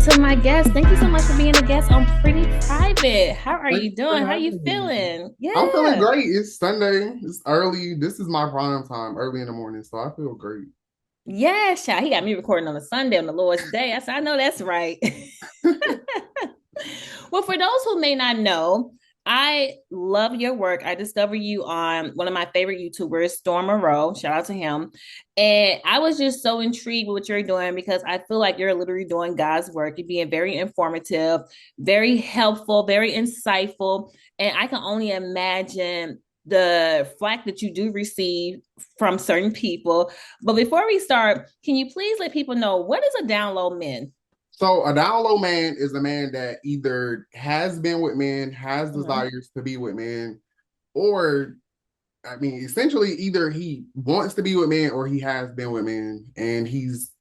to my guest. Thank you so much for being a guest on Pretty Private. How are Thank you you for doing? How are you having me. feeling? I'm feeling Yeah. great. It's Sunday. It's early. This is my prime time, early in the morning, so I feel great. Yeah, child. He got me recording on a Sunday on the Lord's Day. I said, I know that's right. Well, for those who may not know, I love your work. I discovered you on one of my favorite YouTubers, Storm Moreau. Shout out to him. And I was just so intrigued with what you're doing because I feel like you're literally doing God's work. You're being very informative, very helpful, very insightful. And I can only imagine the flack that you do receive from certain people. But before we start, can you please let people know what is a down low man? So a down low man is a man that either has been with men, has Mhm. desires to be with men, or I mean, essentially either he wants to be with men or he has been with men and he's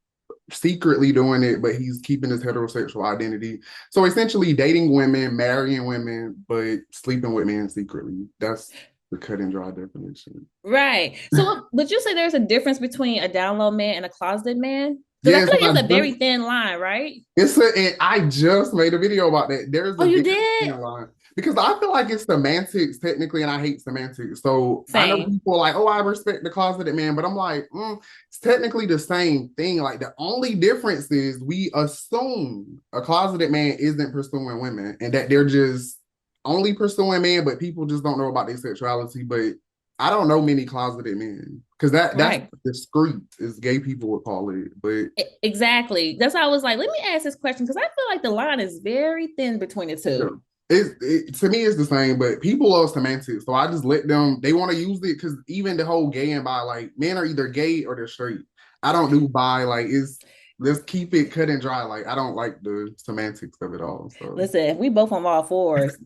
secretly doing it, but he's keeping his heterosexual identity. So essentially dating women, marrying women, but sleeping with men secretly. That's the cut and dry definition. Right. So would you say there's a difference between a down low man and a closeted man? Because I Yes, feel like and it's a very thin line, right? and I just made a video about that. There's Oh, a you very did? thin line because I feel like it's semantics technically, and I hate semantics. So I know Same. people are like, oh, I respect the closeted man, but I'm like, it's technically the same thing. Like the only difference is we assume a closeted man isn't pursuing women, and that they're just only pursuing men, but people just don't know about their sexuality. But I don't know many closeted men because that's Right. discreet, as gay people would call it. But Exactly. That's why I was like, let me ask this question because I feel like the line is very thin between the yeah. two. To me, it's the same, but people love semantics. So I just let them, they want to use it because even the whole gay and bi, like men are either gay or they're straight. I don't do bi, like let's keep it cut and dry. Like I don't like the semantics of it all. So Listen, if we both on all fours,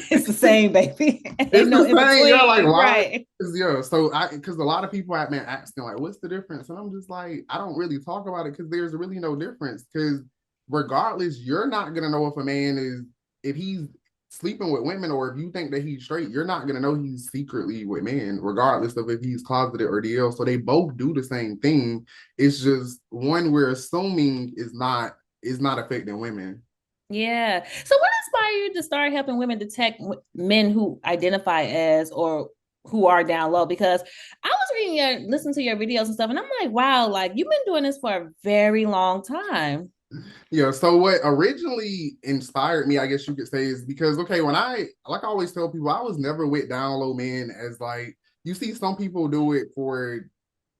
it's the same, baby. Ain't it's no the in same. Yeah, like between. why? Right. Yeah, so because a lot of people have been asking like, what's the difference? And I'm just like, I don't really talk about it because there's really no difference. Because regardless, you're not gonna know if a man is if he's sleeping with women or if you think that he's straight, you're not gonna know he's secretly with men, regardless of if he's closeted or DL. So they both do the same thing. It's just one we're assuming is not affecting women. Yeah. So what inspired you to start helping women detect men who identify as or who are down low? Because I was listening to your videos and stuff, and I'm like, wow, like you've been doing this for a very long time. Yeah, so what originally inspired me, I guess you could say, is because okay, when like I always tell people, I was never with down low men as like you see some people do it for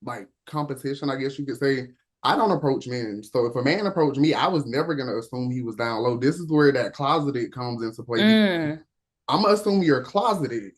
like competition, I guess you could say. I don't approach men. So if a man approached me, I was never gonna assume he was down low. This is where that closeted comes into play because Mm, I'm gonna assume you're closeted.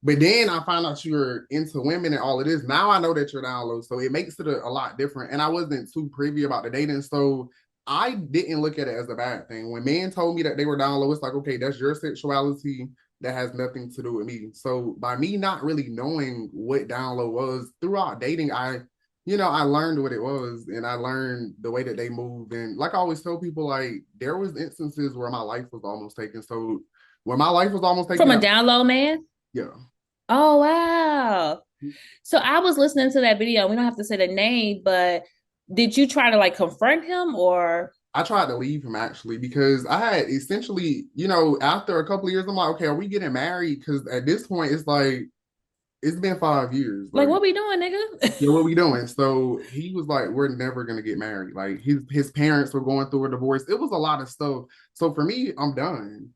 But then I find out you're into women and all of this. Now I know that you're down low. So it makes it a lot different. And I wasn't too privy about the dating. So I didn't look at it as a bad thing. When men told me that they were down low, it's like, okay, that's your sexuality. That has nothing to do with me. So by me not really knowing what down low was throughout dating, I learned what it was and I learned the way that they move. And like I always tell people, like there was instances where my life was almost taken. So when my life was almost from taken a out, down low man? yeah. Oh, wow. So I was listening to that video. We don't have to say the name, but did you try to like confront him or I tried to leave him actually because I had essentially, after a couple of years, I'm like, okay, are we getting married? Because at this point, it's like it's been 5 years. like Like, what we doing, nigga? yeah, what we doing? So he was like, we're never gonna get married. Like his parents were going through a divorce. It was a lot of stuff. So for me, I'm done.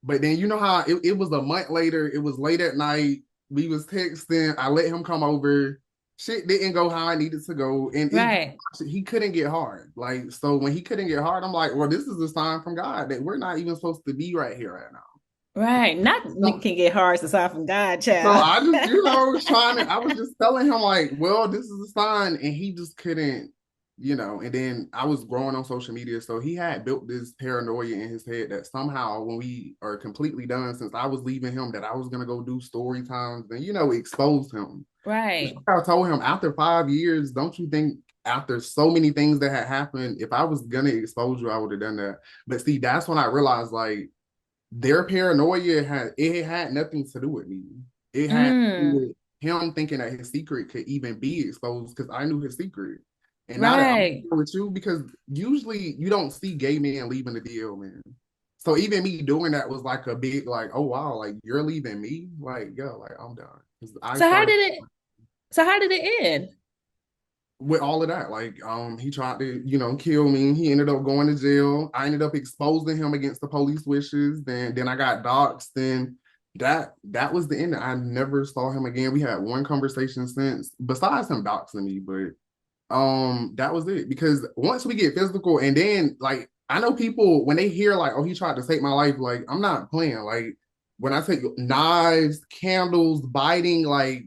But then you know how it was a month later, it was late at night. We was texting. I let him come over. Shit didn't go how I needed to go. And Right. he couldn't get hard. Like, so when he couldn't get hard, I'm like, well, this is a sign from God that we're not even supposed to be right here right now. Right. Not So, can get hard to sign from God, so child. I just, was I was just telling him like, well, this is a sign. And he just couldn't, and then I was growing on social media. So he had built this paranoia in his head that somehow when we are completely done, since I was leaving him, that I was going to go do story times and, expose him. Right. I told him after 5 years, don't you think after so many things that had happened, if I was going to expose you, I would have done that. But see, that's when I realized like, their paranoia had nothing to do with me. It had to do Mm. with him thinking that his secret could even be exposed because I knew his secret. And now that I'm Right. here with you, because usually you don't see gay men leaving the deal, man. So even me doing that was like a big, like, oh wow, like you're leaving me, like yo, like I'm done. 'Cause I So how started did it so how did it end? with all of that. Like, he tried to, kill me. He ended up going to jail. I ended up exposing him against the police wishes. Then I got doxxed. Then that was the end. I never saw him again. We had one conversation since, besides him doxing me, but that was it. Because once we get physical, and then like I know people when they hear like, oh, he tried to take my life, like I'm not playing. Like when I take knives, candles, biting, like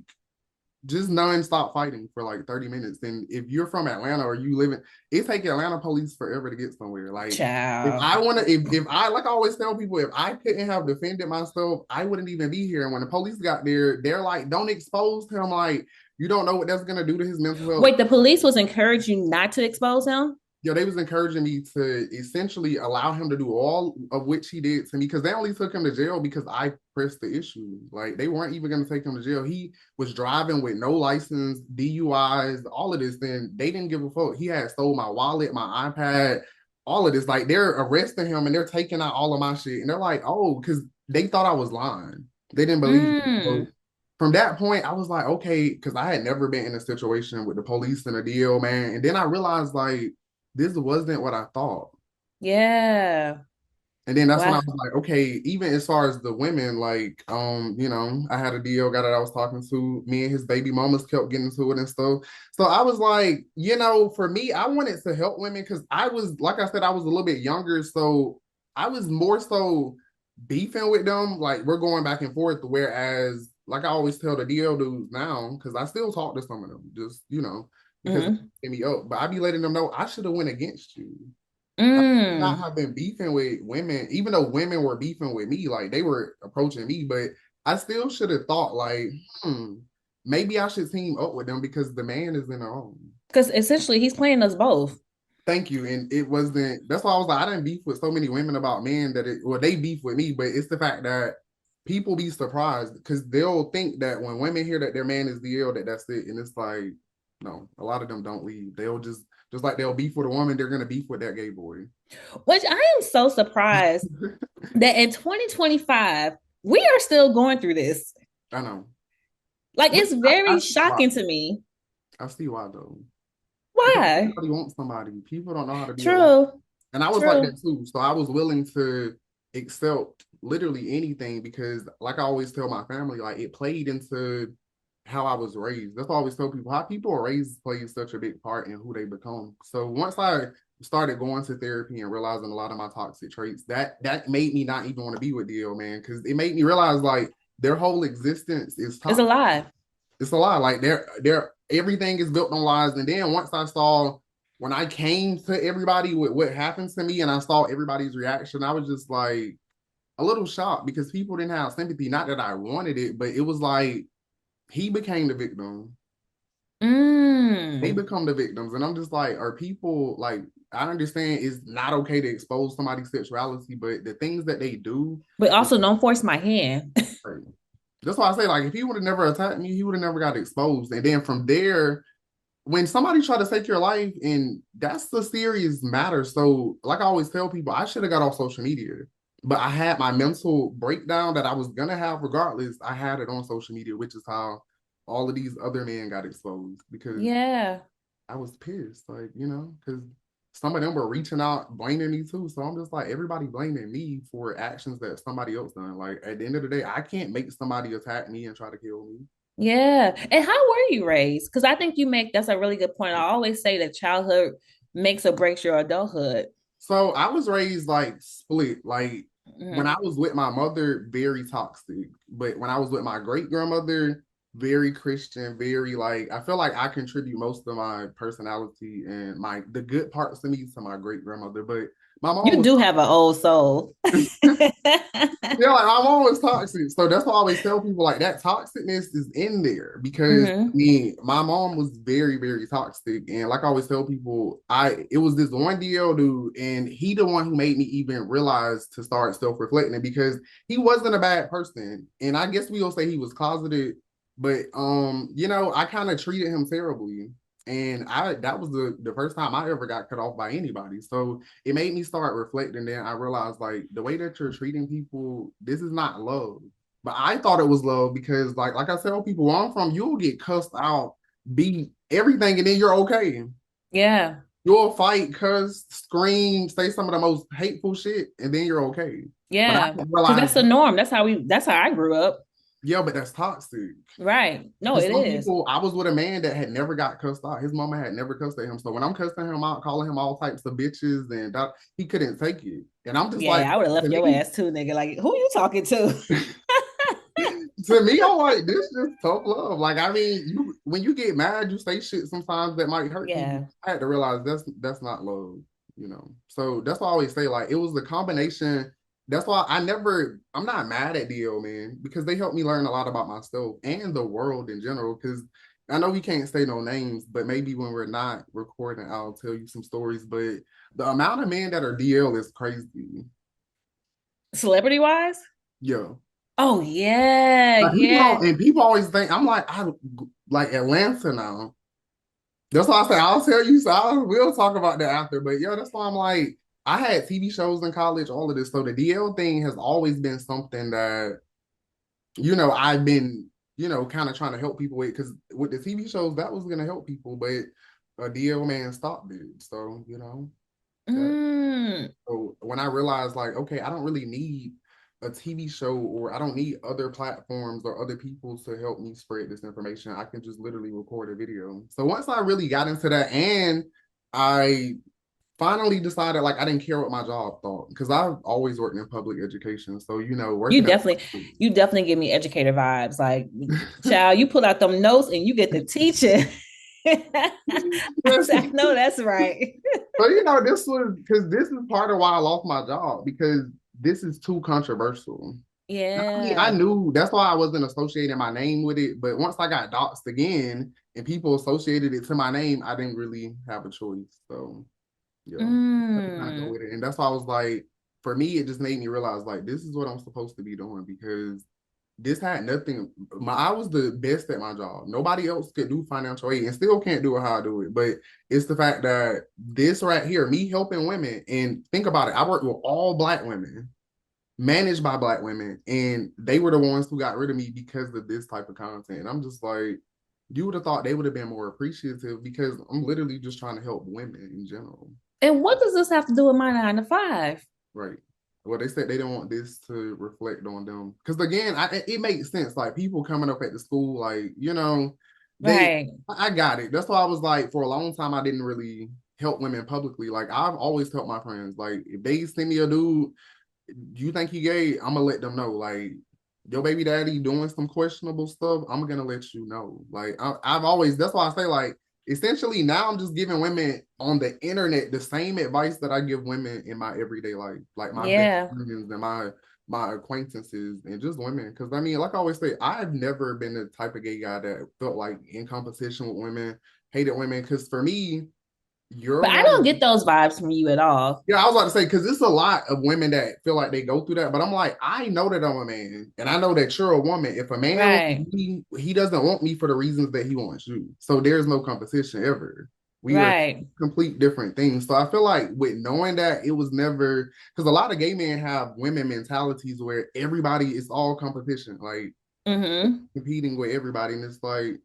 just non-stop fighting for like 30 minutes. And if you're from Atlanta or you live in, it takes Atlanta police forever to get somewhere. Like if Child. I want to, if I, like I always tell people, if I couldn't have defended myself, I wouldn't even be here. And when the police got there, they're like, don't expose him. Like, you don't know what that's going to do to his mental health. Wait, the police was encouraging you not to expose him? They was encouraging me to essentially allow him to do all of which he did to me, because they only took him to jail because I pressed the issue. Like they weren't even going to take him to jail. He was driving with no license, DUIs, all of this. Then they didn't give a fuck. He had stole my wallet, my iPad, all of this. Like they're arresting him and they're taking out all of my shit. And they're like, oh, because they thought I was lying. They didn't believe me. So Mm. from that point, I was like, okay, because I had never been in a situation with the police and a deal, man. And then I realized like this wasn't what I thought. Yeah. And then that's when I Wow. was like, okay, even as far as the women, like, I had a deal guy that I was talking to. Me and his baby mamas kept getting to it and stuff. So I was like, for me, I wanted to help women because I was, like I said, I was a little bit younger. So I was more so beefing with them. Like we're going back and forth. Whereas, like I always tell the DL dudes now, because I still talk to some of them, just, because Mm. they me up. But I be letting them know I should have went against you. I should not Mm. have been beefing with women, even though women were beefing with me, like they were approaching me, but I still should have thought like, maybe I should team up with them because the man is in the home. Because essentially he's playing us both. Thank you. And it wasn't, that's why I was like, I didn't beef with so many women about men they beef with me, but it's the fact that people be surprised because they'll think that when women hear that their man is DL, that's it. And it's like, no, a lot of them don't leave. They'll just like they'll beef with a woman, they're gonna beef with that gay boy. Which I am so surprised that in 2025, we are still going through this. I know. Like, But it's I very see why. shocking to me. I see why though. Because Why? everybody wants somebody. People don't know how to be alone. True. And I was like True. that too. So I was willing to accept literally anything because like I always tell my family, like it played into how I was raised. That's why I always tell people how people are raised plays such a big part in who they become. So once I started going to therapy and realizing a lot of my toxic traits, that made me not even want to be with DL, man, because it made me realize like their whole existence is It's a toxic. lie. It's a lie. Like they're everything is built on lies. And then once I saw when I came to everybody with what happened to me and I saw everybody's reaction, I was just like a little shocked because people didn't have sympathy. Not that I wanted it, but it was like he became the victim. They Mm. become the victims. And I'm just like, are people like I understand it's not okay to expose somebody's sexuality, but the things that they do But is also, don't force my hand. crazy. That's why I say, like, if he would have never attacked me, he would have never got exposed. And then from there, when somebody try to take your life, and that's the serious matter. So, like I always tell people, I should have got off social media, but I had my mental breakdown that I was gonna have regardless. I had it on social media, which is how all of these other men got exposed because Yeah. I was pissed, like because some of them were reaching out, blaming me too. So I'm just like, everybody blaming me for actions that somebody else done. Like at the end of the day, I can't make somebody attack me and try to kill me. Yeah. And how were you raised? Because I think that's a really good point. I always say that childhood makes or breaks your adulthood. So I was raised like split. Like when I Mhm. was with my mother, very toxic. But when I was with my great grandmother, very Christian, very like I feel like I contribute most of my personality and the good parts of me to my great grandmother. But my mom You was do have an old soul. yeah, like I'm always toxic. So that's why I always tell people like that toxicness is in there because I Hmm. mean my mom was very, very toxic. And like I always tell people, it was this one DL dude, and he the one who made me even realize to start self-reflecting because he wasn't a bad person. And I guess we'll say he was closeted, but I kind of treated him terribly. And that was the first time I ever got cut off by anybody. So it made me start reflecting. Then I realized like the way that you're treating people, this is not love. But I thought it was love because like I tell people where I'm from, you'll get cussed out, beat everything, and then you're okay. Yeah. You'll fight, cuss, scream, say some of the most hateful shit, and then you're okay. But I Yeah. didn't Because realize, that's the norm. That's how I grew up. yeah, but that's toxic. Right. No, Because it some is. people, I was with a man that had never got cussed out. His mama had never cussed at him. So when I'm cussing him out, calling him all types of bitches, and he couldn't take it. And I'm just like, Yeah, I would have to left your me, ass too, nigga. Like, who you talking to? to me, I'm like, this is tough love. Like, I mean, when you get mad, you say shit sometimes that might hurt people. Yeah. I had to realize that's not love, you know. So that's why I always say, like, it was the combination. That's why I'm not mad at DL, man, because they helped me learn a lot about myself and the world in general. Because I know we can't say no names, but maybe when we're not recording, I'll tell you some stories. But the amount of men that are DL is crazy. Celebrity wise? Yeah. Oh yeah, Like people yeah. don't, and people always think I'm like I like Atlanta now. That's why I say I'll tell you. So we'll talk about that after. But yeah, that's why I'm like I had TV shows in college, all of this. So the DL thing has always been something that I've been kind of trying to help people with because with the TV shows that was gonna help people, but a DL man stopped it. So that. Mm. So when I realized like, okay, I don't really need a TV show or I don't need other platforms or other people to help me spread this information. I can just literally record a video. So once I really got into that and I finally decided like I didn't care what my job thought because I've always worked in public education. So, You working at definitely, you definitely give me educator vibes. Like, child, you pull out them notes and you get the teaching. I said, I know that's right. but this was because this is part of why I lost my job because this is too controversial. I mean, I Yeah. knew that's why I wasn't associating my name with it. But once I got doxxed again and people associated it to my name, I didn't really have a choice. So yeah, I had to kind of go Mm. with it. And that's why I was like, for me, it just made me realize like this is what I'm supposed to be doing because this had nothing. I was the best at my job. Nobody else could do financial aid and still can't do it how I do it. But it's the fact that this right here, me helping women, and think about it, I worked with all Black women managed by Black women, and they were the ones who got rid of me because of this type of content. And I'm just like, you would have thought they would have been more appreciative because I'm literally just trying to help women in general. And what does this have to do with my 9 to 5? Right. Well, they said they don't want this to reflect on them. Because again, it makes sense. Like people coming up at the school, like, they Right. I got it. That's why I was like, for a long time, I didn't really help women publicly. Like I've always helped my friends. Like if they send me a dude, you think he gay? I'm gonna let them know. Like your baby daddy doing some questionable stuff, I'm gonna let you know. Like I've always. That's why I say like essentially now I'm just giving women on the internet the same advice that I give women in my everyday life, like my best Yeah. friends and my acquaintances and just women. Because I mean, like I always say, I've never been the type of gay guy that felt like in competition with women, hated women. Because for me, you're a But I don't woman. get those vibes from you at all. Yeah, I was about to say because it's a lot of women that feel like they go through that, but I'm like, I know that I'm a man, and I know that you're a woman. If a man wants Right. me, he doesn't want me for the reasons that he wants you. So there's no competition ever. We are Right. complete different things. So I feel like with knowing that it was never because a lot of gay men have women mentalities where everybody is all competition, like Mm-hmm. competing with everybody, and it's like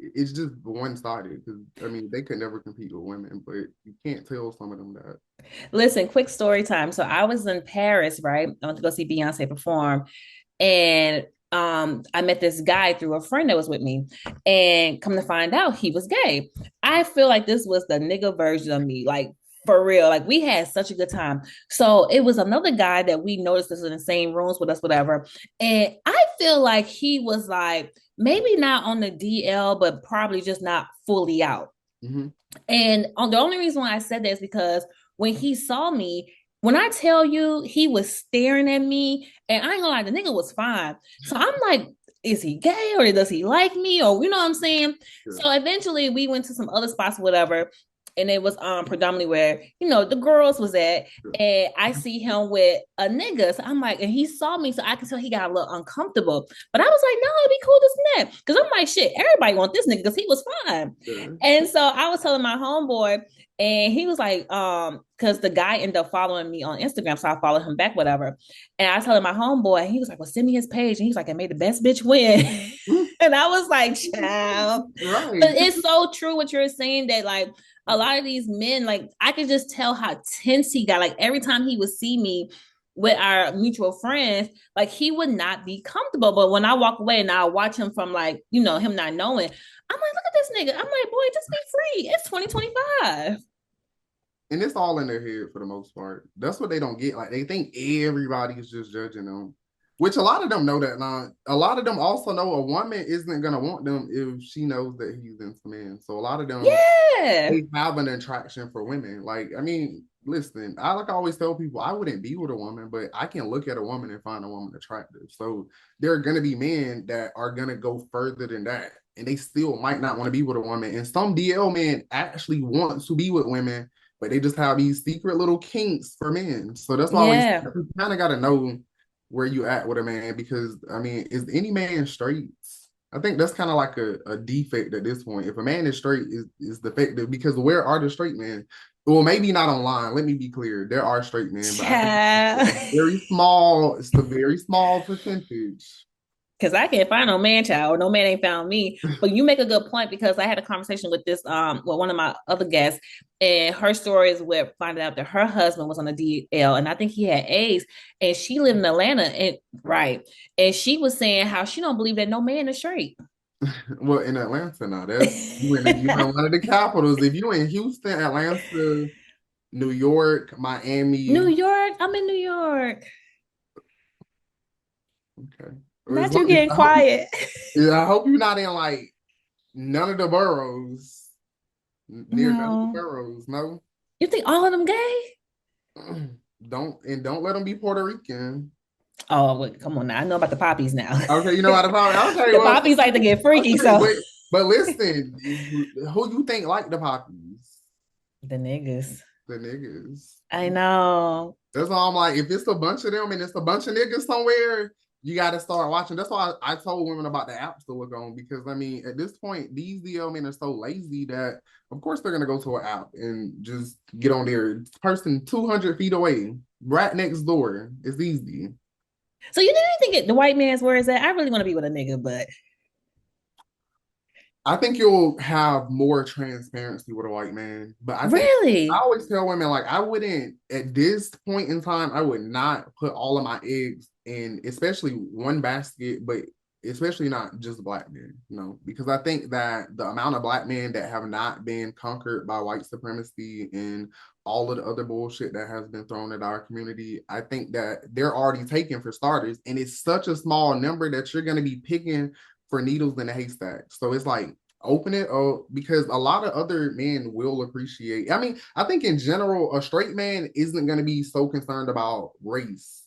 it's just one sided. Because I mean, they could never compete with women, but you can't tell some of them that. Listen, quick story time. So I was in Paris, right? I went to go see Beyonce perform. And I met this guy through a friend that was with me. And come to find out he was gay. I feel like this was the nigga version of me. Like for real. Like we had such a good time. So it was another guy that we noticed was in the same rooms with us, whatever. And I feel like he was like maybe not on the DL, but probably just not fully out. Mm-hmm. And the only reason why I said that is because when he saw me, when I tell you he was staring at me, and I ain't gonna lie, the nigga was fine. So I'm like, is he gay or does he like me? Or you know what I'm saying? Sure. So eventually we went to some other spots, whatever. and it was predominantly where the girls was at, and I see him with a nigga. So I'm like, and he saw me, so I could tell he got a little uncomfortable. But I was like, no, it'd be cool this and that. Because I'm like, shit, everybody want this nigga because he was fine. Yeah. And so I was telling my homeboy, and he was like, because the guy ended up following me on Instagram, so I followed him back, whatever. And I told him my homeboy, and he was like, well, send me his page. And he's like, I made the best bitch win. And I was like, child. Right. But it's so true what you're saying, that like a lot of these men, like I could just tell how tense he got. Like every time he would see me with our mutual friends, like he would not be comfortable. But when I walk away and I watch him from like, him not knowing, I'm like, look at this nigga. I'm like, boy, just be free. It's 2025. And it's all in their head for the most part. That's what they don't get. Like they think everybody is just judging them, which a lot of them know that now. A lot of them also know a woman isn't gonna want them if she knows that he's into men. So a lot of them, they have an attraction for women. Like, I mean, listen, I always tell people, I wouldn't be with a woman, but I can look at a woman and find a woman attractive. So there are gonna be men that are gonna go further than that, and they still might not want to be with a woman. And some DL men actually want to be with women, but they just have these secret little kinks for men. So that's why you kind of got to know where you at with a man, because I mean, is any man straight? I think that's kind of like a defect at this point. If a man is straight, is defective, because where are the straight men? Well, maybe not online. Let me be clear. There are straight men, but I think it's very small. It's a very small percentage. Because I can't find no man child, or no man ain't found me. But you make a good point, because I had a conversation with this with one of my other guests, and her story is with finding out that her husband was on a DL, and I think he had AIDS, and she lived in Atlanta, and she was saying how she don't believe that no man is straight. Well, in Atlanta now, that's you in one of the capitals. If you in Houston, Atlanta, New York, Miami, New York, I'm in New York. Okay. Not you getting quiet. I hope you're not in like none of the boroughs. Near none of the boroughs, no. You think all of them gay? Don't let them be Puerto Rican. Oh, well, come on now. I know about the poppies now. Okay, you know about the poppies. Okay, the poppies like to get freaky. But listen, who you think like the poppies? The niggas. The niggas. I know. That's why I'm like, if it's a bunch of them and it's a bunch of niggas somewhere, you got to start watching. That's why I told women about the apps to look on, because I mean, at this point, these DL men are so lazy that, of course, they're gonna go to an app and just get on there. Person 200 feet away, right next door. It's easy. So you didn't think the white man's where is that? I really want to be with a nigga, but I think you'll have more transparency with a white man. But I always tell women, like, I wouldn't, at this point in time, I would not put all of my eggs in, especially one basket, but especially not just black men, because I think that the amount of black men that have not been conquered by white supremacy and all of the other bullshit that has been thrown at our community, I think that they're already taken for starters. And it's such a small number that you're going to be picking for needles in a haystack. So it's like, open it up, because a lot of other men will appreciate. I mean, I think in general, a straight man isn't going to be so concerned about race,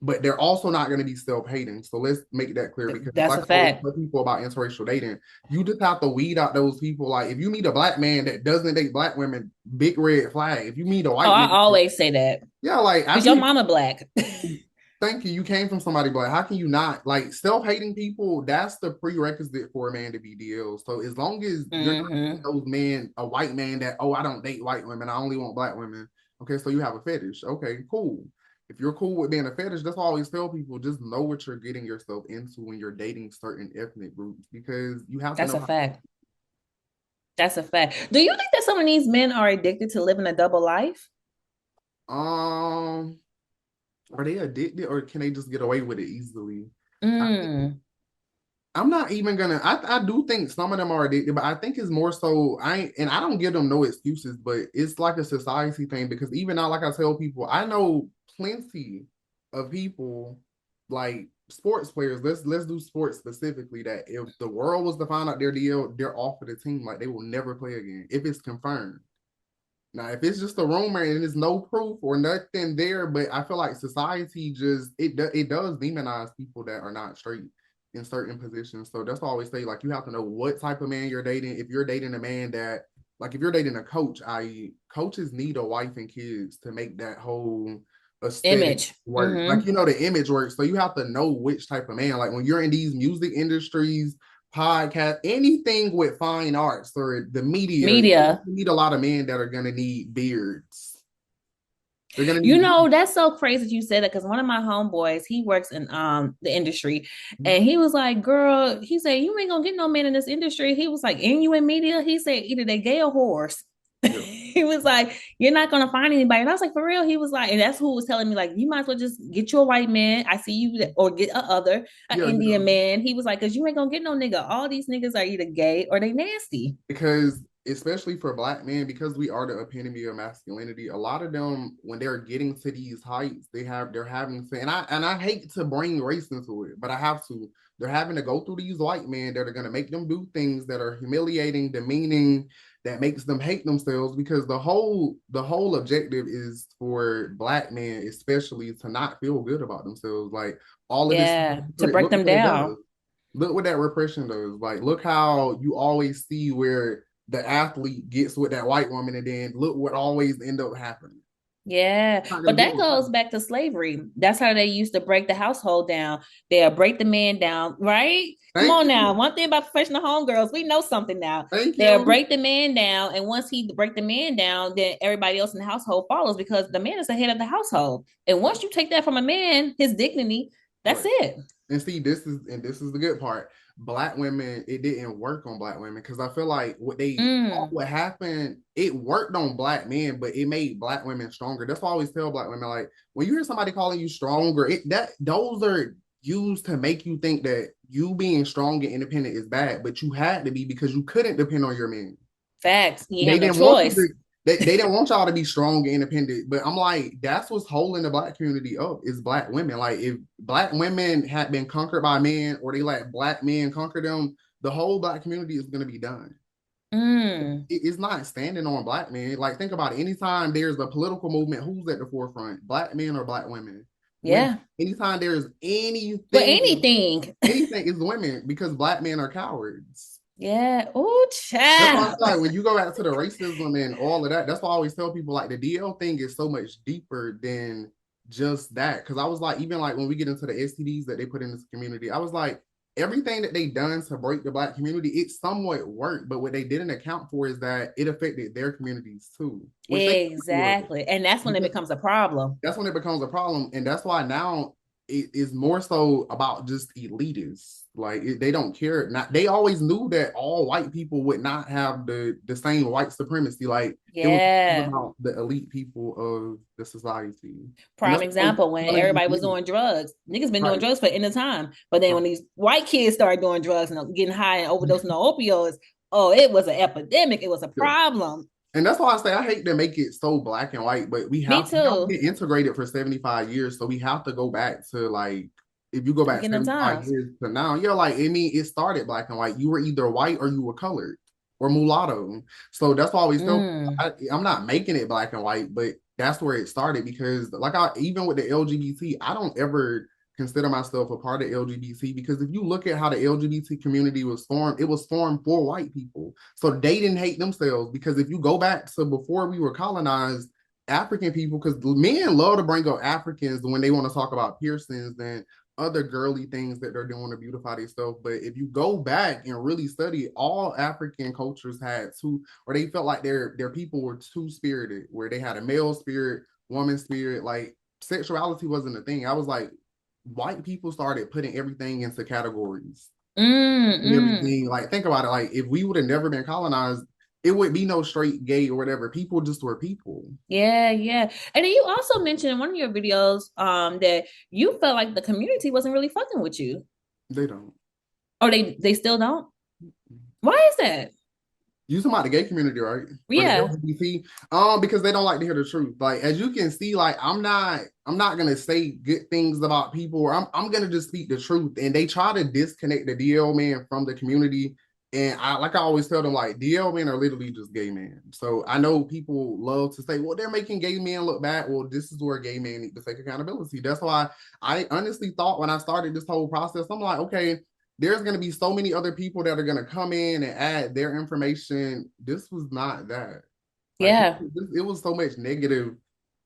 but they're also not going to be self-hating. So let's make that clear, because that's a fact. People about interracial dating, you just have to weed out those people. Like, if you meet a black man that doesn't date black women, big red flag. If you meet a white man, I always say that. Yeah, like, because your mama black. Thank you. You came from somebody black. How can you not? Like, self-hating people, that's the prerequisite for a man to be DL. So as long as you're those men, a white man that, I don't date white women, I only want black women. Okay, so you have a fetish. Okay, cool. If you're cool with being a fetish, that's why I always tell people, just know what you're getting yourself into when you're dating certain ethnic groups, because you have to know. That's a fact. That's a fact. Do you think that some of these men are addicted to living a double life? Are they addicted, or can they just get away with it easily? I'm not even gonna. I do think some of them are addicted, but I think it's more so. I don't give them no excuses, but it's like a society thing, because even now, like I tell people, I know plenty of people, like sports players. Let's do sports specifically. That if the world was to find out their deal, they're off of the team. Like, they will never play again if it's confirmed. Now, if it's just a rumor and there's no proof or nothing there, but I feel like society just, it does demonize people that are not straight in certain positions. So that's why I always say, like, you have to know what type of man you're dating. If you're dating a man that like if you're dating a coach, i.e., coaches need a wife and kids to make that whole aesthetic Image. work. Like, Mm-hmm. you know, the image works. So you have to know which type of man. Like when you're in these music industries, podcast, anything with fine arts or the media, you Media. need a lot of men that are gonna need beards. They're gonna You need know, that's so crazy that you said that because one of my homeboys, he works in the industry, and he was like, "Girl," he said, "You ain't gonna get no man in this industry." He was like, "And you in media?" He said, "Either they gay or horse." yeah. He was like, "You're not gonna find anybody." And I was like, "For real?" He was like, and that's who was telling me, like, "You might as well just get you a white man. I see you, or get an Yeah, you Indian know, man." He was like, "Cause you ain't gonna get no nigga. All these niggas are either gay or they nasty." because especially for black men, because we are the epitome of masculinity, a lot of them when they're getting to these heights, they're having to, and I hate to bring race into it, but I have to. They're having to go through these white men that are going to make them do things that are humiliating, demeaning, that makes them hate themselves, because the whole objective is for black men especially to not feel good about themselves. Like all of this, Yeah, to break look them what it down. does. Look what that repression does. Like, look how you always see where the athlete gets with that white woman, and then look what always end up happening. Yeah, It's not but gonna get that no goes better. back to slavery. That's how they used to break the household down. They'll break the man down, right? Come Thank on now. you. One thing about professional homegirls, we know something now. Thank They'll you. break the man down, and once he break the man down, then everybody else in the household follows because the man is the head of the household. And once you take that from a man, his dignity, that's Right. it. And see, this is the good part. Black women, it didn't work on black women because I feel like Mm, what happened, it worked on black men, but it made black women stronger. That's why I always tell black women, like, when you hear somebody calling you stronger, those are used to make you think that you being strong and independent is bad, but you had to be because you couldn't depend on your man. facts. You They have no didn't want you to. choice. They didn't want y'all to be strong and independent. But I'm like, that's what's holding the black community up is black women. Like if black women had been conquered by men, or they let black men conquer them, the whole black community is going to be done. Mm, It's not standing on black men. Like think about it. Anytime there's a political movement, who's at the forefront? Black men or black women? Women. yeah. Anytime there's But anything, anything. anything is women because black men are cowards. Yeah. Oh, That's why I feel child. like when you go back to the racism and all of that, that's why I always tell people like the DL thing is so much deeper than just that. Cause I was like, even like when we get into the STDs that they put in this community, I was like, everything that they done to break the black community, it somewhat worked. But what they didn't account for is that it affected their communities too, which they would. Exactly. And that's when it becomes a problem. That's when it becomes a problem, and that's why now it is more so about just elitists. Like they don't care. Not they always knew that all white people would not have the same white supremacy. Like it was Yeah. about the elite people of the society, and Prime that's what example when telling everybody was you, doing drugs. Niggas been doing right, drugs for any time. But then right, when these white kids started doing drugs and getting high and overdosing on opioids, oh, it was an epidemic. It was a yeah. problem. And that's why I say I hate to make it so black and white, but Me we have too. been integrated for 75 years. So we have to go back to like if you go back Beginning 75 times. years to now, yeah, like I mean, it started black and white. You were either white or you were colored or mulatto. So that's why I always tell people, Mm. I'm not making it black and white, but that's where it started because like I even with the LGBT, I don't ever consider myself a part of LGBT because if you look at how the LGBT community was formed, it was formed for white people. So they didn't hate themselves because if you go back to before we were colonized, African people, because men love to bring up Africans when they want to talk about piercings and other girly things that they're doing to beautify themselves. But if you go back and really study, all African cultures had two, or they felt like their people were two spirited, where they had a male spirit, woman spirit. Like sexuality wasn't a thing. I was like, white people started putting everything into categories Mm, and mm. everything. Like, think about it. Like, if we would have never been colonized, it would be no straight gay or whatever. People just were people. Yeah, yeah. And then you also mentioned in one of your videos that you felt like the community wasn't really fucking with you. They don't. Or they still don't? Why is that? You talking about the gay community, right? Or the Yeah. LGBT? Because they don't like to hear the truth. Like, as you can see, like I'm not gonna say good things about people, or I'm gonna just speak the truth. And they try to disconnect the DL man from the community. And I always tell them, like, DL men are literally just gay men. So I know people love to say, well, they're making gay men look bad. Well, this is where gay men need to take accountability. That's why I honestly thought when I started this whole process, I'm like, okay, there's going to be so many other people that are going to come in and add their information. This was not that. Like Yeah. it was so much negative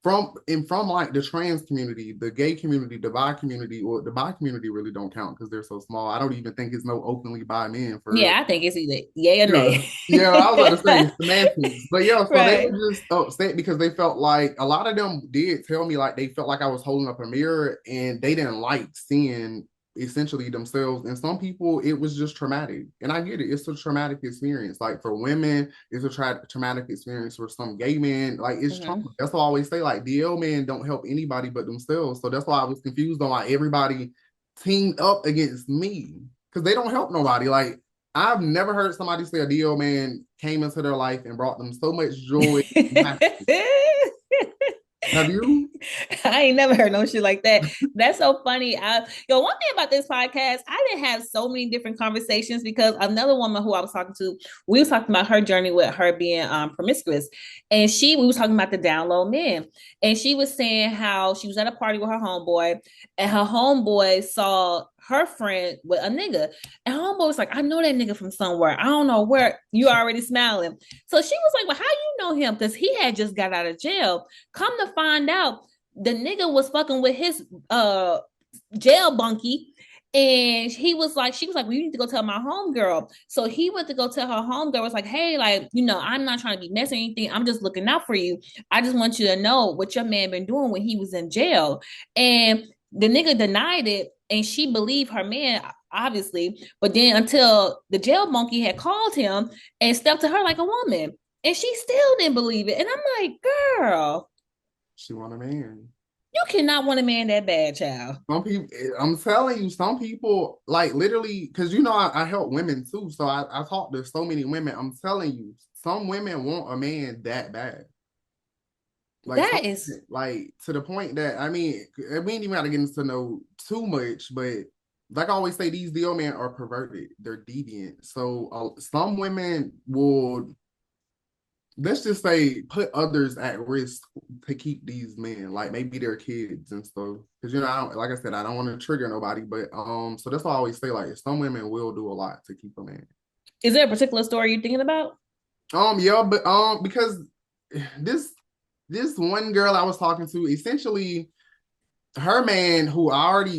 from like the trans community, the gay community, the bi community, or the bi community really don't count because they're so small. I don't even think it's no openly bi men for real. Yeah, I think it's either yay or Yeah, nay. yeah, I was about to say semantics, but yeah, so they Right. were just upset because they felt like a lot of them did tell me like they felt like I was holding up a mirror and they didn't like seeing essentially themselves. And some people, it was just traumatic, and I get it. It's a traumatic experience. Like for women, it's a traumatic experience. For some gay men, like it's trauma. Mm-hmm. That's why I always say like DL men don't help anybody but themselves. So that's why I was confused on why everybody teamed up against me because they don't help nobody. Like I've never heard somebody say a DL man came into their life and brought them so much joy and happiness. Have you? I ain't never heard no shit like that. That's so funny. One thing about this podcast, I didn't have so many different conversations because another woman who I was talking to, we were talking about her journey with her being promiscuous, and we was talking about the down low men, and she was saying how she was at a party with her homeboy, and her homeboy saw her friend with a nigga, and her homeboy was like, "I know that nigga from somewhere. I don't know where." You already smiling. So she was like, "Well, how you know him?" Because he had just got out of jail. Come to find out, the nigga was fucking with his jail bunkie. And she was like, well, you need to go tell my homegirl. So he went to go tell her homegirl, was like, hey, like, I'm not trying to be messy or anything. I'm just looking out for you. I just want you to know what your man been doing when he was in jail. And the nigga denied it. And she believed her man, obviously. But then until the jail monkey had called him and stepped to her like a woman. And she still didn't believe it. And I'm like, girl, She want a man. you cannot want a man that bad, child. Some people, I'm telling you, some people like literally, because I help women too. So I talk to so many women. I'm telling you, some women want a man that bad. Like That some, is like to the point that we ain't even gotta get into know too much, but like I always say, these DL men are perverted. They're deviant. So some women will, let's just say, put others at risk to keep these men, like maybe their kids and stuff. Because I don't, like I said, I don't want to trigger nobody, but so that's why I always say, like, some women will do a lot to keep a man. is there a particular story you're thinking about? Yeah, but because this this one girl I was talking to, essentially her man, who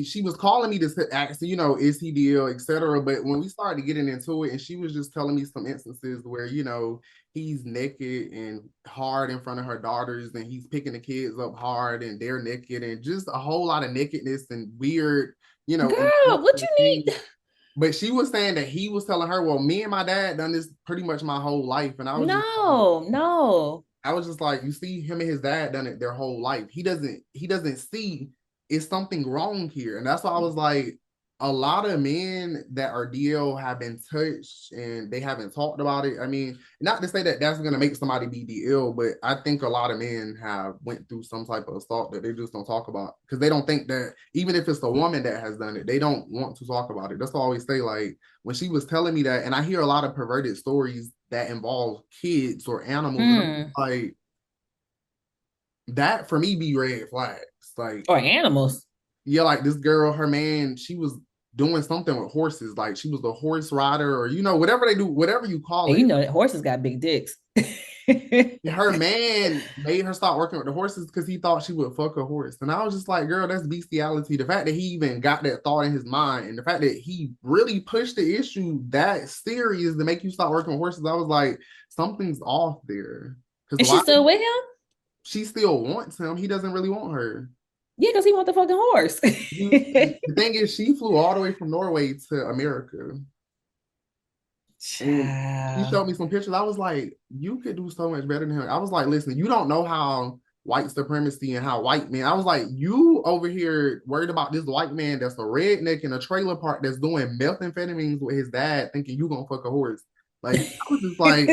she was calling me to ask, is he deal, etc. But when we started getting into it, and she was just telling me some instances where, he's naked and hard in front of her daughters, and he's picking the kids up hard and they're naked, and just a whole lot of nakedness and weird, Girl, what you need? But she was saying that he was telling her, well, me and my dad done this pretty much my whole life. And I was just No. I was just like, you see, him and his dad done it their whole life. He doesn't see it's something wrong here. And that's why I was like, a lot of men that are DL have been touched and they haven't talked about it. I mean, not to say that that's going to make somebody be DL, but I think a lot of men have went through some type of assault that they just don't talk about because they don't think that even if it's a woman that has done it, they don't want to talk about it. That's why I always say, like, when she was telling me that, and I hear a lot of perverted stories that involve kids or animals, and like, that for me be red flags. Like, or animals. Yeah, like this girl, her man, she was doing something with horses. Like she was a horse rider, or whatever they do, whatever you call And it. that horses got big dicks. Her man made her start working with the horses because he thought she would fuck a horse. And I was just like, girl, that's bestiality. The fact that he even got that thought in his mind, and the fact that he really pushed the issue that serious to make you start working with horses, I was like, something's off there. Is she still with him? She still wants him. He doesn't really want her. Yeah, because he want the fucking horse. The thing is, she flew all the way from Norway to America. And he showed me some pictures. I was like, you could do so much better than him. I was like, listen, you don't know how white supremacy and how white men. I was like, you over here worried about this white man that's a redneck in a trailer park that's doing methamphetamines with his dad, thinking you gonna fuck a horse. Like, I was just like,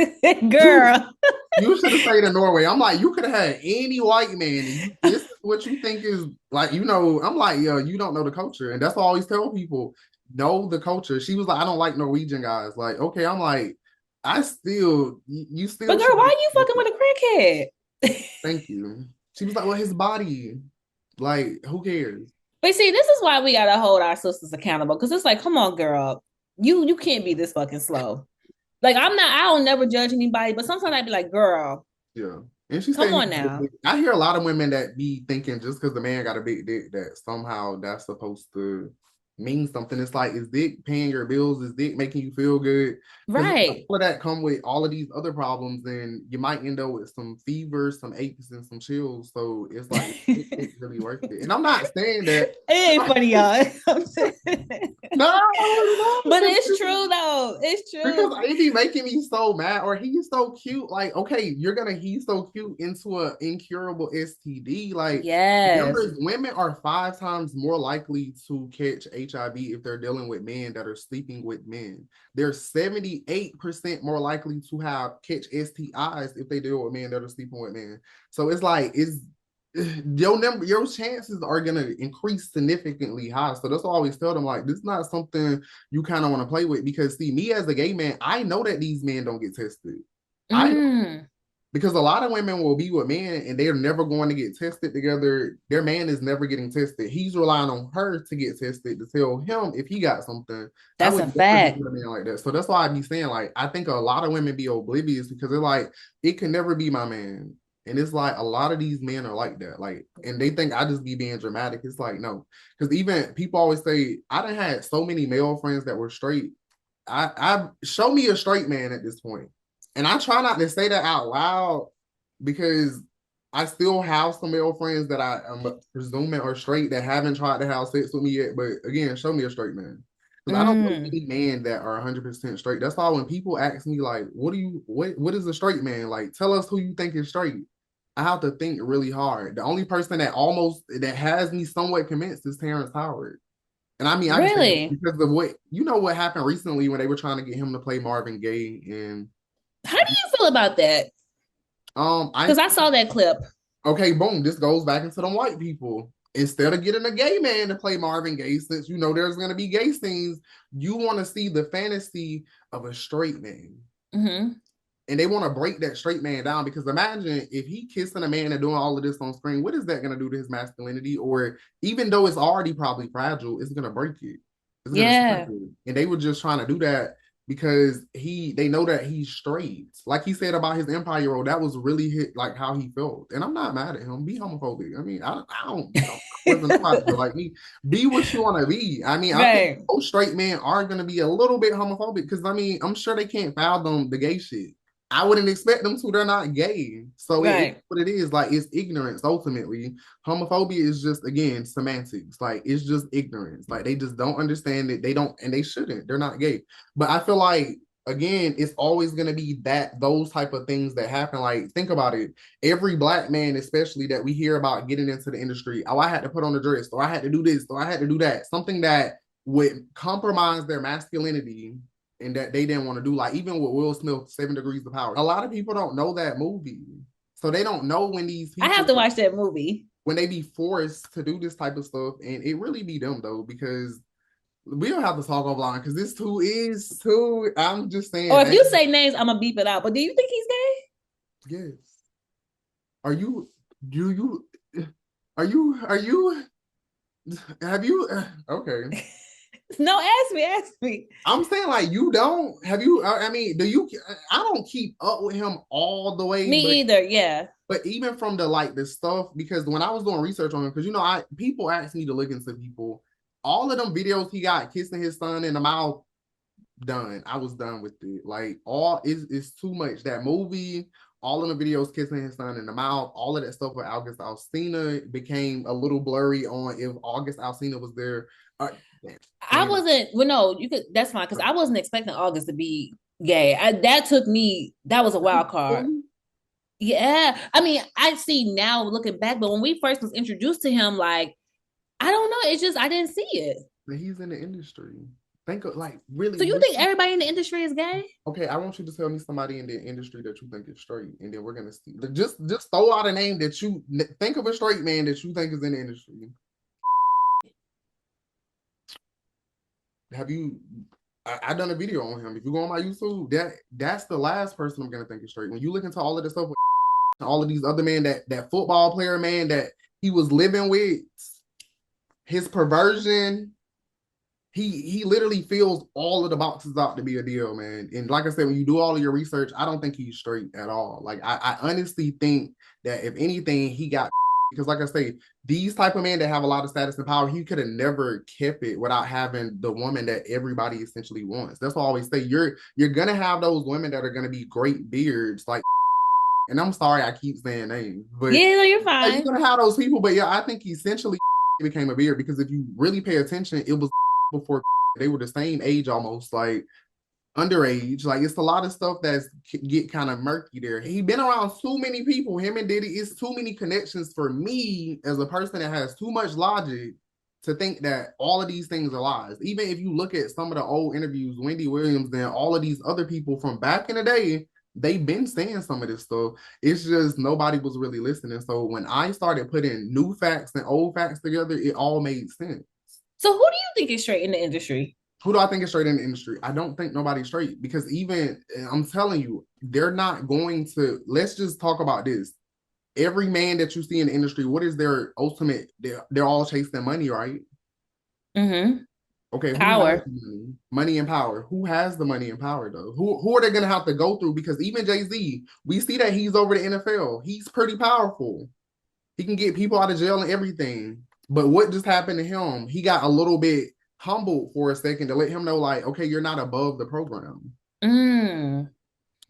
girl, you should have stayed in Norway. I'm like, you could have had any white man. This is what you think is like, I'm like, yo, you don't know the culture. And that's why I always tell people, know the culture. She was like, I don't like Norwegian guys. Like, okay, I'm like, you still. But girl, why are you fucking with a crackhead? Thank you. She was like, well, his body. Like, who cares? But see, this is why we gotta hold our sisters accountable. Because it's like, come on, girl. You can't be this fucking slow. Like I'm not. I don't never judge anybody, but sometimes I'd be like, girl, Yeah. And she come said, on now. I hear a lot of women that be thinking just because the man got a big dick that somehow that's supposed to mean something. It's like, is dick paying your bills? Is dick making you feel good? Because Right. all of that come with all of these other problems, and you might end up with some fevers, some aches, and some chills. So it's like, it's really worth it. And I'm not saying that. It ain't funny, y'all. No, no, But it's true though. It's because true. it be making me so mad, or he's so cute. Like, okay, he's so cute into an incurable STD. Like, Yes. women are 5 times more likely to catch HIV if they're dealing with men that are sleeping with men. They're 78% more likely to catch STIs if they deal with men that are sleeping with men. So it's like, your chances are gonna increase significantly high. So that's why I always tell them, like, this is not something you kind of want to play with, because see, me as a gay man, I know that these men don't get tested. I Mm. Because a lot of women will be with men and they're never going to get tested together. Their man is never getting tested. He's relying on her to get tested to tell him if he got something. I That's a would never do fact. a man like that. So that's why I be saying, like, I think a lot of women be oblivious because they're like, it can never be my man. And it's like a lot of these men are like that. Like, and they think I just be being dramatic. It's like, no. Because even people always say, I done had so many male friends that were straight. I show me a straight man at this point. And I try not to say that out loud because I still have some male friends that I am presuming are straight that haven't tried to have sex with me yet. But again, show me a straight man. Because I don't know Mm. any men that are 100% straight. That's why when people ask me, like, what is a straight man? Like, tell us who you think is straight. I have to think really hard. The only person that has me somewhat convinced is Terrence Howard. And I mean, I can say that Really? because of what happened recently when they were trying to get him to play Marvin Gaye. And How do you feel about that? I Because I saw that clip. okay, boom, this goes back into them white people. Instead of getting a gay man to play Marvin Gaye, since you know there's gonna be gay scenes, you want to see the fantasy of a straight man. Mm-hmm. And they want to break that straight man down, because imagine if he kissing a man and doing all of this on screen, what is that going to do to his masculinity? Or even though it's already probably fragile, it's going to break it. It's going to Yeah. strengthen it. And they were just trying to do that because they know that he's straight. Like he said about his Empire role, that was really like how he felt. And I'm not mad at him. Be homophobic. I mean, I don't wasn't nobody feel like me. Be what you want to be. I mean, I think Right. most straight men are going to be a little bit homophobic because I mean, I'm sure they can't fathom the gay shit. I wouldn't expect them to. They're not gay. So it's Right. what it is. Like, it's ignorance ultimately. Homophobia is just, again, semantics. Like, it's just ignorance. Like, they just don't understand it. They don't, and they shouldn't. They're not gay. But I feel like, again, it's always going to be those type of things that happen. Like, think about it. Every black man, especially that we hear about getting into the industry, oh, I had to put on a dress, or I had to do this, or I had to do that. Something that would compromise their masculinity and that they didn't want to do. Like, even with Will Smith, 7 Degrees of Power, a lot of people don't know that movie. So they don't know when these I have people, to watch that movie. when they be forced to do this type of stuff. And it really be them though, because we don't have to talk offline because this is too, I'm just saying, Or if you say names, I'm gonna beep it out. But do you think he's yes. Are you, do you, are you, have you, okay. gay? No, ask me. I'm saying, like, you don't, have you, I mean, I don't keep up with him all the way, Me either. Yeah. but even from the stuff, because when I was doing research on him, because people asked me to look into people, all of them videos he got kissing his son in the mouth, done. I was done with it. Like, all is too much. That movie, all of the videos kissing his son in the mouth, all of that stuff with August Alsina became a little blurry on if August Alsina was there. I And wasn't. Well, no, you could. That's fine because I wasn't expecting August to be gay. That took me. That was a wild card. Yeah, I mean, I see now looking back, but when we first was introduced to him, like I don't know, it's just I didn't see it. but he's in the industry. Think of, like, really, So you think everybody in the industry is gay? okay, I want you to tell me somebody in the industry that you think is straight, and then we're gonna see. Just throw out a name that you think of, a straight man that you think is in the industry. Have you? I done a video on him. If you go on my YouTube, that's the last person I'm gonna think is straight. When you look into all of this stuff with all of these other men, that football player man that he was living with, his perversion, he literally fills all of the boxes out to be a deal, man. And like I said, when you do all of your research, I don't think he's straight at all. Like I honestly think that if anything, he got because like I say, these type of men that have a lot of status and power, he could have never kept it without having the woman that everybody essentially wants. That's why I always say you're gonna have those women that are gonna be great beards, like and I'm sorry I keep saying names, but Yeah, no, you're yeah, you're fine. gonna have those people. But yeah, I think essentially became a beard because if you really pay attention, it was before they were the same age almost, like underage. Like it's a lot of stuff that's get kind of murky there. He been around too many people. Him and Diddy, it's too many connections for me as a person that has too much logic to think that all of these things are lies. Even if you look at some of the old interviews, Wendy Williams and all of these other people from back in the day, they've been saying some of this stuff. It's just nobody was really listening. So when I started putting new facts and old facts together, it all made sense. So who do you think is straight in the industry? Who do I think is straight in the industry? I don't think nobody's straight because even I'm telling you, they're not going to. Let's just talk about this. Every man that you see in the industry, what is their ultimate? They're all chasing money, right? Mm-hmm. Okay, who has Power. the money? Money and power. Who has the money and power though? Who are they gonna have to go through? Because even Jay-Z, we see that he's over the NFL. He's pretty powerful. He can get people out of jail and everything. But what just happened to him? He got a little bit humbled for a second to let him know, like, okay, you're not above the program. Mm.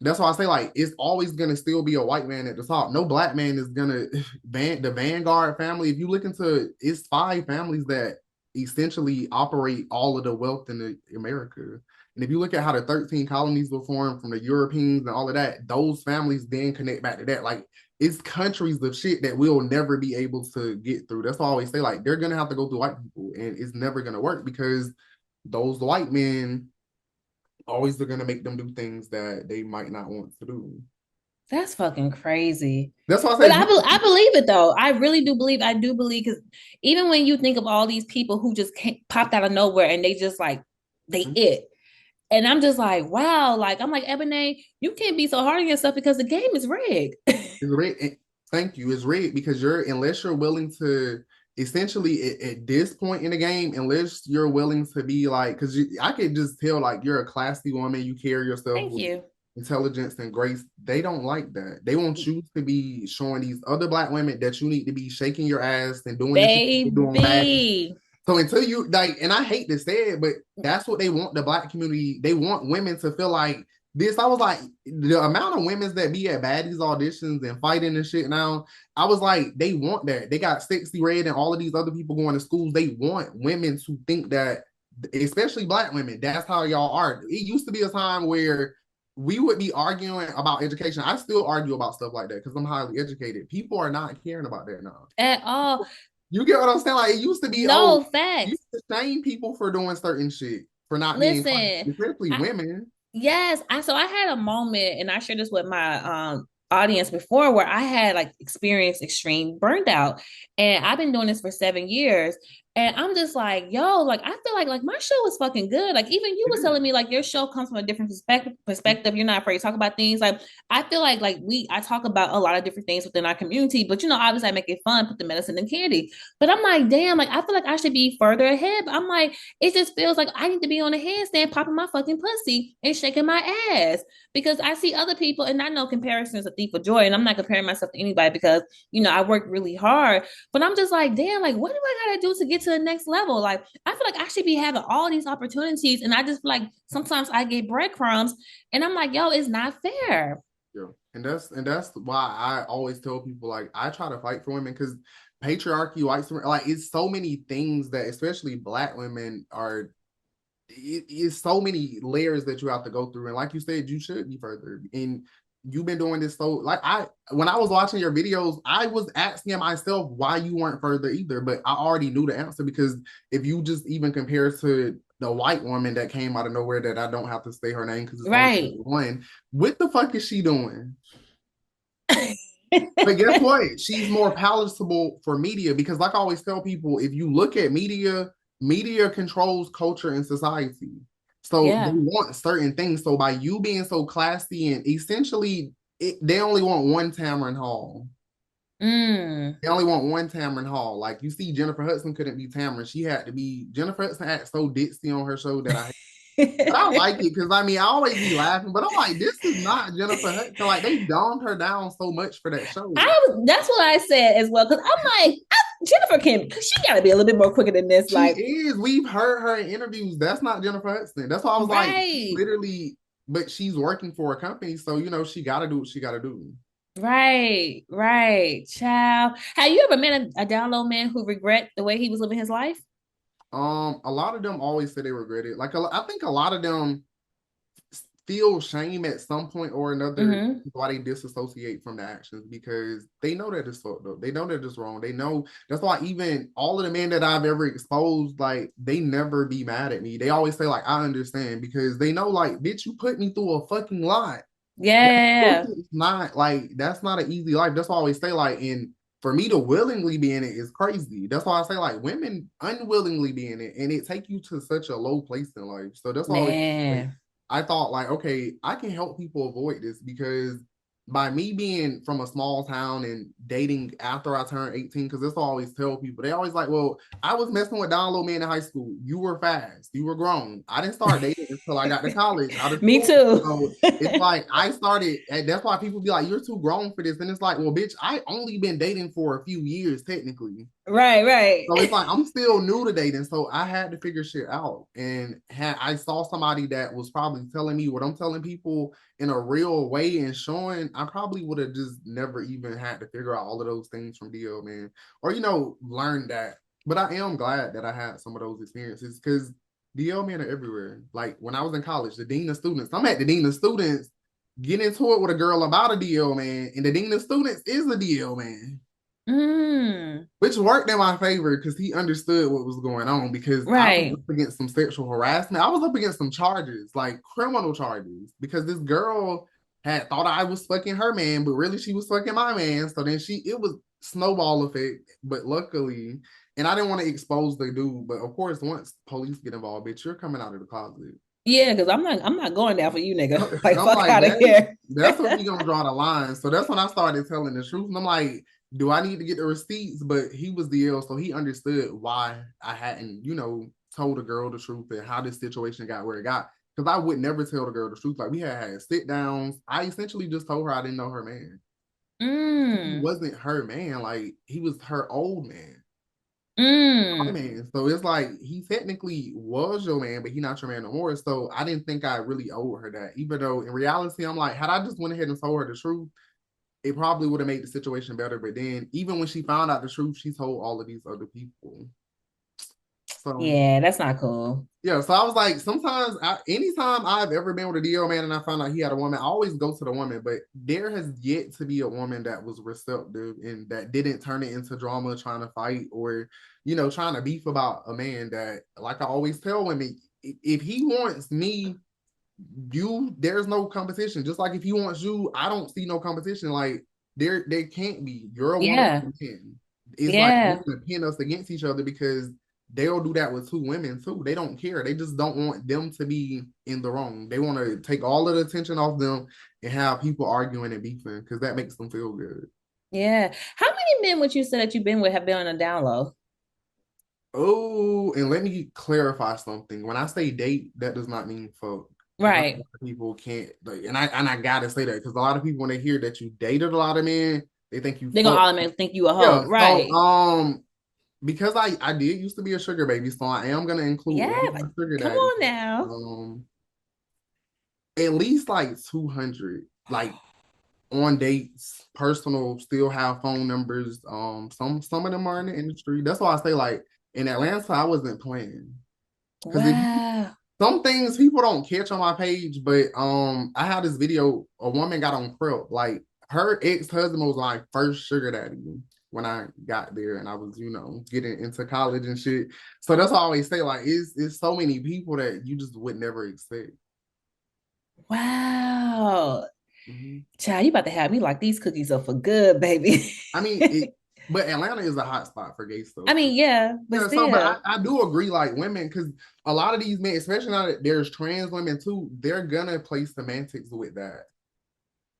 That's why I say, like, it's always gonna still be a white man at the top. No black man is gonna the Vanguard family. If you look into it's 5 families that essentially operate all of the wealth in America. And if you look at how the 13 colonies were formed from the Europeans and all of that, those families then connect back to that. Like it's countries of shit that we'll never be able to get through. That's why I always say, like, they're gonna have to go through white people, and it's never gonna work because those white men always are gonna make them do things that they might not want to do. That's fucking crazy. That's why I But say, I believe it though. I really do believe. I do believe because even when you think of all these people who just popped out of nowhere and they just like they it, and I'm just like, wow. Like I'm like Eboné, you can't be so hard on yourself because the game is rigged. it's rigged. Thank you. It's rigged because unless you're willing to essentially at this point in the game, unless you're willing to be like, because I could just tell like you're a classy woman, you carry yourself Thank with you, intelligence and grace. They don't like that. They want you to be showing these other black women that you need to be shaking your ass and doing this shit you're doing bad. baby. So until you like, and I hate to say it, but that's what they want the black community. They want women to feel like this. I was like, the amount of women that be at baddies auditions and fighting and shit now, I was like, they want that. They got Sexy Red and all of these other people going to schools. They want women to think that, especially black women, that's how y'all are. It used to be a time where we would be arguing about education. I still argue about stuff like that because I'm highly educated. People are not caring about that now. At all. You get what I'm saying? Like it used to be, oh, No you facts. used to shame people for doing certain shit, for not being funny, Listen, especially I, women. yes, I had a moment, and I shared this with my audience before, where I had like experienced extreme burnt out, and I've been doing this for 7 years, and I'm just like, yo, like I feel like my show is fucking good. Like even you It was is. telling me like your show comes from a different perspective. You're not afraid to talk about things. Like I feel like I talk about a lot of different things within our community, but obviously I make it fun, put the medicine in candy. But I'm like, damn, like I feel like I should be further ahead. But I'm like, it just feels like I need to be on a handstand popping my fucking pussy and shaking my ass because I see other people, and I know comparison is a thief of joy, and I'm not comparing myself to anybody because I work really hard, but I'm just like, damn, like what do I gotta do to get to the next level? Like I feel like I should be having all these opportunities, and I just feel like sometimes I get breadcrumbs, and I'm like, yo, it's not fair. Yeah. And that's why I always tell people like I try to fight for women because patriarchy, white supremacy, like it's so many things that especially black women are it's so many layers that you have to go through. And like you said, you should be further. And you've been doing this so like when I was watching your videos, I was asking myself why you weren't further either, but I already knew the answer because if you just even compare to the white woman that came out of nowhere that I don't have to say her name because it's only Right. one, what the fuck is she doing? But guess what? She's more palatable for media because, like I always tell people, if you look at media, media controls culture and society. So they Yeah. want certain things. So by you being so classy and essentially, they only want one Tamron Hall. Mm. They only want one Tamron Hall. Like you see, Jennifer Hudson couldn't be Tamron. She had to be Jennifer Hudson. Acts so ditzy on her show that but I like it because I mean I always be laughing, but I'm like, this is not Jennifer Hudson. Like they dumbed her down so much for that show. That's what I said as well. Cause I'm like, Jennifer can, she gotta be a little bit more quicker than this. She Like, is. We've heard her in interviews. That's not Jennifer Hudson. That's why I was like, right, literally, but she's working for a company, so you know she gotta do what she gotta do. right, child. Have you ever met a down low man who regret the way he was living his life? A lot of them always say they regret it. Like I think a lot of them feel shame at some point or another Mm-hmm. why they disassociate from the actions because they know that it's fucked up. They know that it's wrong. They know that's why even all of the men that I've ever exposed, like they never be mad at me. They always say like I understand because they know like bitch, you put me through a fucking lot. Yeah, yeah, It's not like that's not an easy life. That's why I always say like and for me to willingly be in it is crazy. That's why I say like women unwillingly be in it and it take you to such a low place in life. So that's yeah. why I always like, Man. I thought like, okay, I can help people avoid this because by me being from a small town and dating after I turned 18, because that's what I always tell people. They always like, well, I was messing with down low men in high school. You were fast. You were grown. I didn't start dating until I got to college, out of Me school. too. So it's like I started, and that's why people be like, you're too grown for this. And it's like, well, bitch, I only been dating for a few years, technically. Right, right. So it's like I'm still new to dating, so I had to figure shit out. And I saw somebody that was probably telling me what I'm telling people in a real way and showing, I probably would have just never even had to figure out all of those things from DL, man, or learn that. But I am glad that I had some of those experiences because DL men are everywhere. Like when I was in college, the dean of students, I'm at the dean of students, getting into it with a girl about a DL man, and the dean of students is a DL man. Mm, Which worked in my favor because he understood what was going on because I was right. up against some sexual harassment. I was up against some charges, like criminal charges, because this girl had thought I was fucking her man, but really she was fucking my man. So then it was snowball effect, but luckily, and I didn't want to expose the dude, but of course, once police get involved, bitch, you're coming out of the closet. Yeah, because I'm not going down for you, nigga. Like I'm fuck like, out of here. that's when we gonna draw the line. So that's when I started telling the truth. And I'm like, do I need to get the receipts? But he was the L, so he understood why I hadn't, told the girl the truth and how this situation got where it got. Because I would never tell the girl the truth. Like we had sit downs. I essentially just told her I didn't know her man. He Mm, wasn't her man. Like he was her old man. My mm. man. So it's like he technically was your man, but he not your man no more. So I didn't think I really owed her that. Even though in reality, I'm like, had I just went ahead and told her the truth, it probably would have made the situation better. But then even when she found out the truth, she told all of these other people. So Yeah, that's not cool. yeah, so I was like, sometimes, anytime I've ever been with a DL man and I found out he had a woman, I always go to the woman. But there has yet to be a woman that was receptive and that didn't turn it into drama, trying to fight or, trying to beef about a man that, like I always tell women, if he wants me, there's no competition. Just like if he wants you, I don't see no competition. Like there can't be. You're a woman, Yeah, I'm a man. It's like we're yeah, gonna pin us against each other because they'll do that with two women too. They don't care. They just don't want them to be in the wrong. They want to take all of the attention off them and have people arguing and beefing because that makes them feel good. yeah. How many men would you say that you've been with have been on a down low? Oh, and let me clarify something. When I say date, that does not mean fuck. Because a lot Right. of people can't like, and I gotta say that because a lot of people when they hear that you dated a lot of men, they think you They're gonna fuck. automatically think you a Yeah. hoe. So Right. because I did used to be a sugar baby, so I am gonna include Yeah. one of my sugar Come daddies. on now. Um, at least like 200, like on dates, personal, still have phone numbers. Some of them are in the industry. That's why I say like in Atlanta, I wasn't playing. Because if Wow. some things people don't catch on my page, but I had this video, a woman got on prep, like her ex-husband was my first sugar daddy when I got there and I was, getting into college and shit. So that's why I always say, like, it's so many people that you just would never expect. Wow. Mhm. Child, you about to have me like these cookies are for good, baby. I mean, but Atlanta is a hot spot for gay stuff I too. mean, yeah, but Yeah, so but still. I do agree, like women, because a lot of these men, especially now that there's trans women too, they're gonna play semantics with that.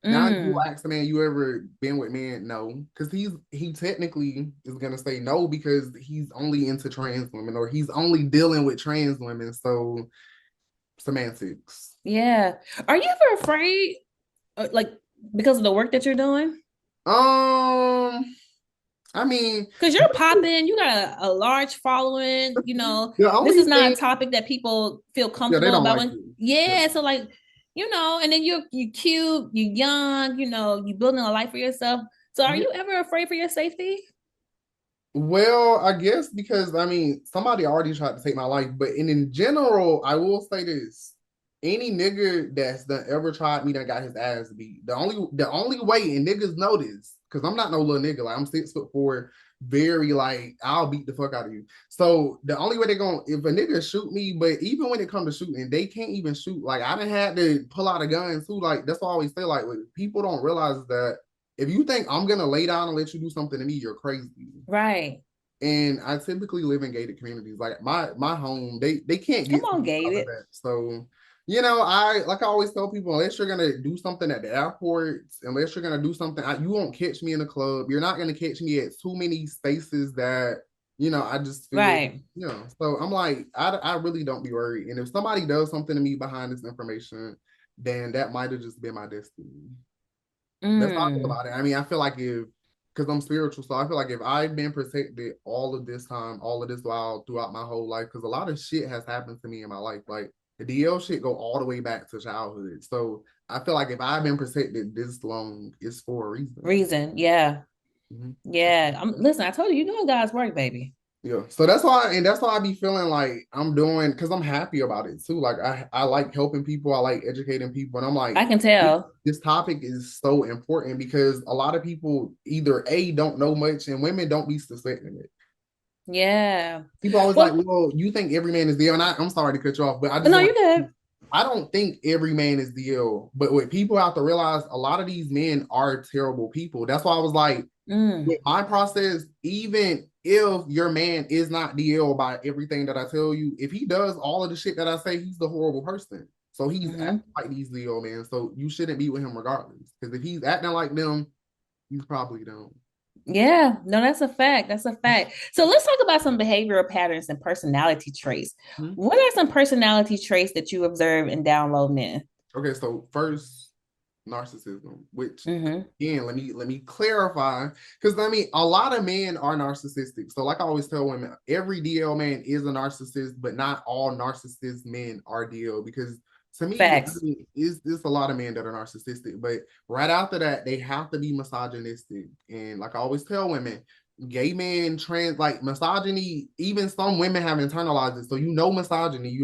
Now you Mm. ask a man, you ever been with men? No, because he technically is gonna say no because he's only into trans women or he's only dealing with trans women. So semantics. Yeah. Are you ever afraid, like, because of the work that you're doing? Um, I mean, Because you're popping, you got a large following, the this only is not a thing, topic that people feel yeah, they comfortable don't about like when, you. Yeah. yeah, so like, and then you cute, you young, you building a life for yourself. So are Yeah. you ever afraid for your safety? Well, I guess because I mean somebody already tried to take my life, but in general, I will say this. Any nigga that's done ever tried me that got his ass beat. The only way, and niggas know this, because I'm not no little nigga. Like I'm 6'4", very like I'll beat the fuck out of you. So the only way they're gonna if a nigga shoot me, but even when it comes to shooting, they can't even shoot. Like I done had to pull out a gun too. Like that's why I always say, like people don't realize that if you think I'm gonna lay down and let you do something to me, you're crazy. Right. And I typically live in gated communities. Like my home, they can't Come get to on, me out of Gabe. that. So, I always tell people, unless you're gonna do something at the airports, unless you're gonna do something, you won't catch me in a club. You're not gonna catch me at too many spaces that I just feel. Right. So I'm like, I really don't be worried. And if somebody does something to me behind this information, then that might have just been my destiny. That's how I feel Mm. about it. I mean, I feel like because I'm spiritual, so I feel like if I've been protected all of this time, all of this while throughout my whole life, because a lot of shit has happened to me in my life. Like the DL shit go all the way back to childhood. So I feel like if I've been protected this long, it's for a reason. Reason. Yeah. Mhm. Yeah. Listen, I told you, you're doing God's work, baby. Yeah. So that's why I be feeling like I'm doing because I'm happy about it too. Like I like helping people, I like educating people, and I'm like, I can tell. this topic is so important because a lot of people either A don't know much and women don't be suspecting it. Yeah. People always like, Well, well, you think every man is DL, and I'm sorry to cut you off, but I just no, want you good. I don't think every man is DL, but what people have to realize, a lot of these men are terrible people. That's why I was like, Mm. with my process, even if your man is not DL by everything that I tell you, if he does all of the shit that I say, he's the horrible person. So he's acting Hmm. like these DL men. So you shouldn't be with him regardless. Because if he's acting like them, you probably don't. Yeah, no, that's a fact. That's a fact. So let's talk about some behavioral patterns and personality traits. Hmm? What are some personality traits that you observe in download men? Okay, so first, narcissism, which Mm-hmm. again, let me clarify, because I mean a lot of men are narcissistic. So like I always tell women, every DL man is a narcissist, but not all narcissist men are DL. Because to me, I Facts. mean, it's a lot of men that are narcissistic, but right after that, they have to be misogynistic. And like I always tell women, gay men, trans, like misogyny, even some women have internalized it. So misogyny,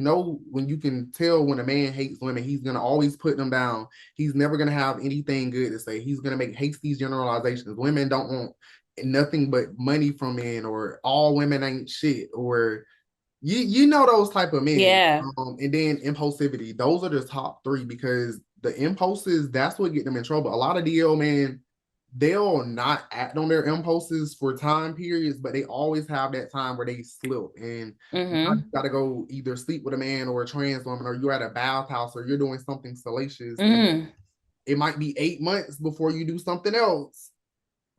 when you can tell when a man hates women, he's gonna always put them down. He's never gonna have anything good to say. He's gonna make hasty generalizations. Women don't want nothing but money from men, or all women ain't shit, or you know those type of men. Yeah. And then impulsivity. Those are the top three because the impulses, that's what get them in trouble. A lot of DL men, they'll not act on their impulses for time periods, but they always have that time where they slip. And now you Mm-hmm. got to go either sleep with a man or a trans woman, or you're at a bathhouse, or you're doing something salacious. And Mm. it might be 8 months before you do something else,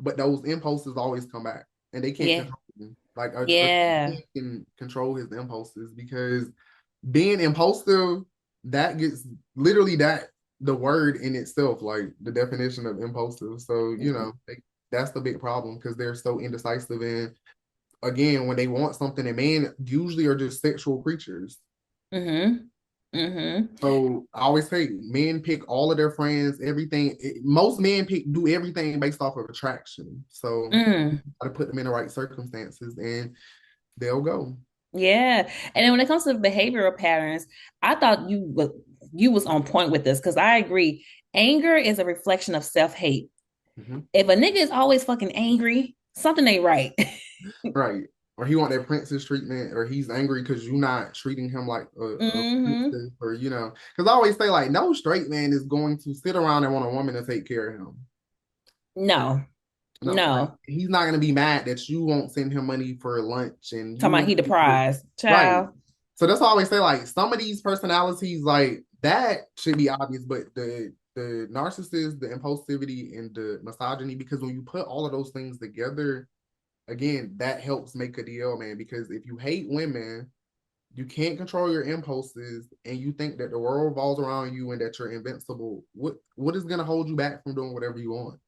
but those impulses always come back and they can't Yeah. control them. Like a Yeah. man can control his impulses because being impulsive, that gets literally the word in itself, like the definition of impulsive. So, that's the big problem because they're so indecisive. And again, when they want something, and men usually are just sexual creatures. Mm-hmm. Mm-hmm. So I always say men pick all of their friends, everything. Most men do everything based off of attraction. So Mm. got to put them in the right circumstances and they'll go. Yeah. And then when it comes to behavioral patterns, I thought you was on point with this because I agree. Anger is a reflection of self-hate. Mhm. If a nigga is always fucking angry, something ain't right. Right. Or he want that princess treatment, or he's angry because you're not treating him like a Hmm. princess, or because I always say like no straight man is going to sit around and want a woman to take care of him. No, No, like no. he's not gonna be mad that you won't send him money for lunch and you Talking about won't he the prize. right. Child. So that's why I always say like some of these personalities like that should be obvious, but the the narcissist, the impulsivity, and the misogyny, because when you put all of those things together, again, that helps make a deal, man. Because if you hate women, you can't control your impulses, and you think that the world revolves around you and that you're invincible, what is gonna hold you back from doing whatever you want?